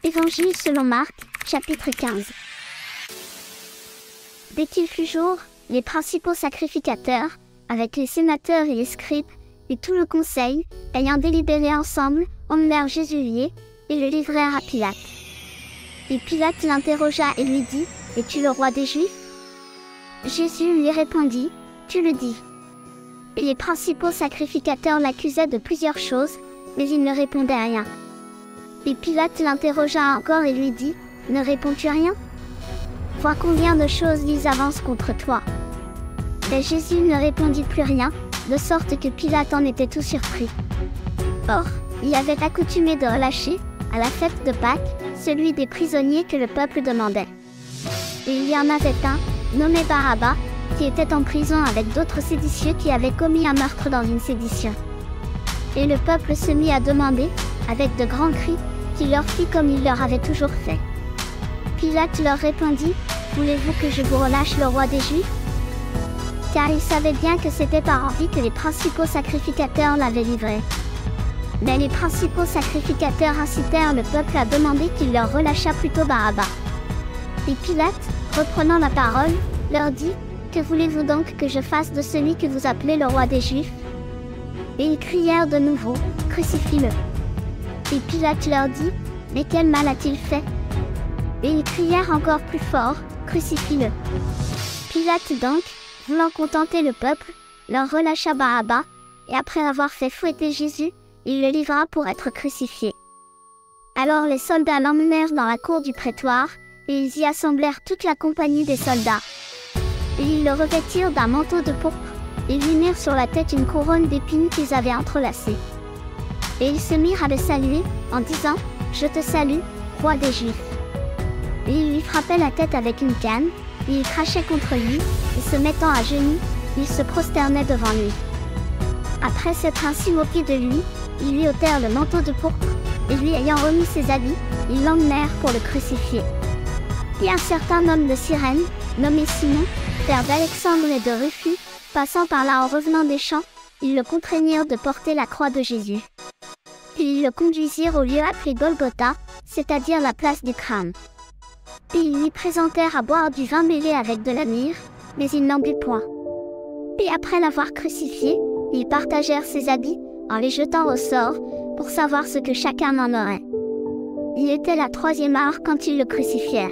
Évangile selon Marc, chapitre 15. Dès qu'il fut jour, les principaux sacrificateurs, avec les sénateurs et les scribes, et tout le conseil, ayant délibéré ensemble, emmenèrent Jésus lié, et le livrèrent à Pilate. Et Pilate l'interrogea et lui dit, « Es-tu le roi des Juifs ?» Jésus lui répondit, « Tu le dis. » Et les principaux sacrificateurs l'accusaient de plusieurs choses, mais il ne répondait rien. Et Pilate l'interrogea encore et lui dit, « Ne réponds-tu rien? Vois combien de choses ils avancent contre toi. » Et Jésus ne répondit plus rien, de sorte que Pilate en était tout surpris. Or, il avait accoutumé de relâcher, à la fête de Pâques, celui des prisonniers que le peuple demandait. Et il y en avait un, nommé Barabbas, qui était en prison avec d'autres séditieux qui avaient commis un meurtre dans une sédition. Et le peuple se mit à demander, avec de grands cris, qu'il leur fit comme il leur avait toujours fait. Pilate leur répondit, « Voulez-vous que je vous relâche le roi des Juifs ?» Car il savait bien que c'était par envie que les principaux sacrificateurs l'avaient livré. Mais les principaux sacrificateurs incitèrent le peuple à demander qu'il leur relâchât plutôt Barabbas. Et Pilate, reprenant la parole, leur dit, « Que voulez-vous donc que je fasse de celui que vous appelez le roi des Juifs ?» Et ils crièrent de nouveau, « Crucifie-le !» Et Pilate leur dit, « Mais quel mal a-t-il fait ?» Et ils crièrent encore plus fort, « Crucifie-le !» Pilate donc, voulant contenter le peuple, leur relâcha Barabbas, et après avoir fait fouetter Jésus, il le livra pour être crucifié. Alors les soldats l'emmenèrent dans la cour du prétoire, et ils y assemblèrent toute la compagnie des soldats. Et ils le revêtirent d'un manteau de pourpre, et lui mirent sur la tête une couronne d'épines qu'ils avaient entrelacée. Et ils se mirent à le saluer, en disant, « Je te salue, roi des Juifs. » Et ils lui frappaient la tête avec une canne, et ils crachaient contre lui, et se mettant à genoux, ils se prosternaient devant lui. Après s'être ainsi moqués de lui, ils lui ôtèrent le manteau de pourpre, et lui ayant remis ses habits, ils l'emmenèrent pour le crucifier. Et un certain homme de Cyrène, nommé Simon, père d'Alexandre et de Rufus, passant par là en revenant des champs, ils le contraignirent de porter la croix de Jésus. Puis ils le conduisirent au lieu appelé Golgotha, c'est-à-dire la place du crâne. Et ils lui présentèrent à boire du vin mêlé avec de la myrrhe, mais il n'en but point. Et après l'avoir crucifié, ils partagèrent ses habits, en les jetant au sort, pour savoir ce que chacun en aurait. Il était la 3e heure quand ils le crucifièrent.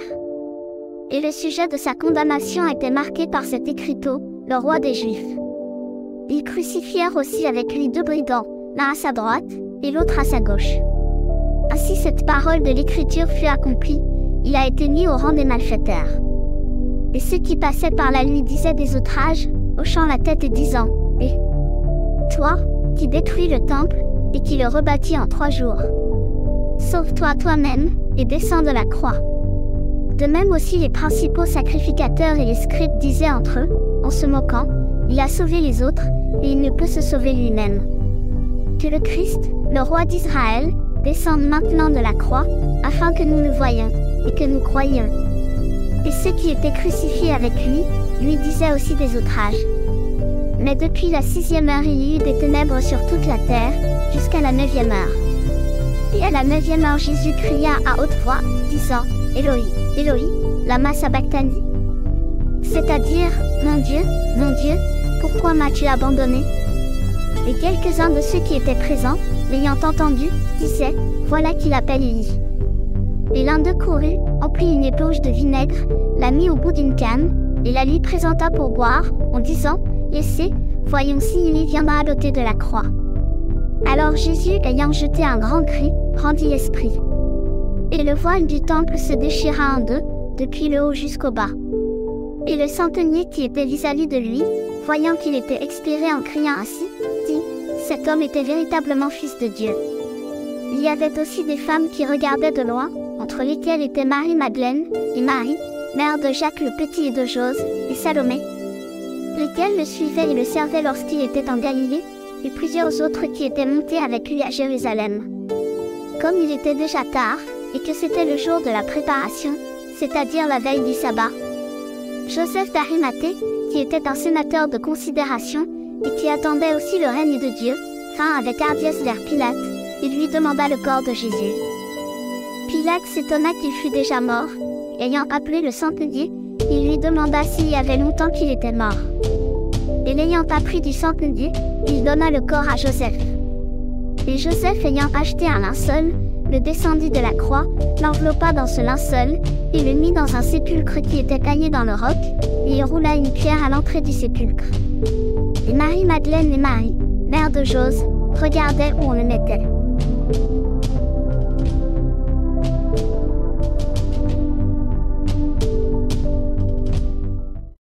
Et le sujet de sa condamnation était marqué par cet écriteau, « Le roi des Juifs ». Ils crucifièrent aussi avec lui 2 brigands, l'un à sa droite, et l'autre à sa gauche. Ainsi cette parole de l'Écriture fut accomplie, il a été mis au rang des malfaiteurs. Et ceux qui passaient par là lui disaient des outrages, hochant la tête et disant, « Et toi, qui détruis le temple, et qui le rebâtis en 3 jours, sauve-toi toi-même, et descends de la croix. » De même aussi les principaux sacrificateurs et les scribes disaient entre eux, en se moquant, « Il a sauvé les autres, et il ne peut se sauver lui-même. » Que le Christ, le roi d'Israël, descende maintenant de la croix, afin que nous le voyions, et que nous croyions. Et ceux qui étaient crucifiés avec lui disaient aussi des outrages. Mais depuis la 6e heure il y eut des ténèbres sur toute la terre, jusqu'à la 9e heure. Et à la 9e heure Jésus cria à haute voix, disant, « Éloi, Éloi, lama sabachthani » c'est-à-dire, « Mon Dieu, pourquoi m'as-tu abandonné ?» Et quelques-uns de ceux qui étaient présents, l'ayant entendu, disaient, « Voilà qu'il appelle Élie. » Et l'un d'eux courut, emplit une ébauche de vinaigre, la mit au bout d'une canne, et la lui présenta pour boire, en disant, « Laissez, voyons si Élie viendra à l'ôter de la croix. » Alors Jésus, ayant jeté un grand cri, rendit l'esprit. Et le voile du temple se déchira en 2, depuis le haut jusqu'au bas. Et le centenier qui était vis-à-vis de lui, voyant qu'il était expiré en criant ainsi, dit, « Cet homme était véritablement fils de Dieu. » Il y avait aussi des femmes qui regardaient de loin, entre lesquelles étaient Marie-Madeleine, et Marie, mère de Jacques le Petit et de Jose, et Salomé, lesquelles le suivaient et le servaient lorsqu'il était en Galilée, et plusieurs autres qui étaient montés avec lui à Jérusalem. Comme il était déjà tard, et que c'était le jour de la préparation, c'est-à-dire la veille du sabbat, Joseph d'Arimathée, qui était un sénateur de considération, et qui attendait aussi le règne de Dieu, vint avec hardiesse vers Pilate, et lui demanda le corps de Jésus. Puis Pilate s'étonna qu'il fût déjà mort. Ayant appelé le centenier, il lui demanda s'il y avait longtemps qu'il était mort. Et l'ayant appris du centenier, il donna le corps à Joseph. Et Joseph, ayant acheté un linceul, le descendit de la croix, l'enveloppa dans ce linceul, et le mit dans un sépulcre qui était taillé dans le roc, et il roula une pierre à l'entrée du sépulcre. Et Marie-Madeleine et Marie, mère de Jose, regardaient où on le mettait.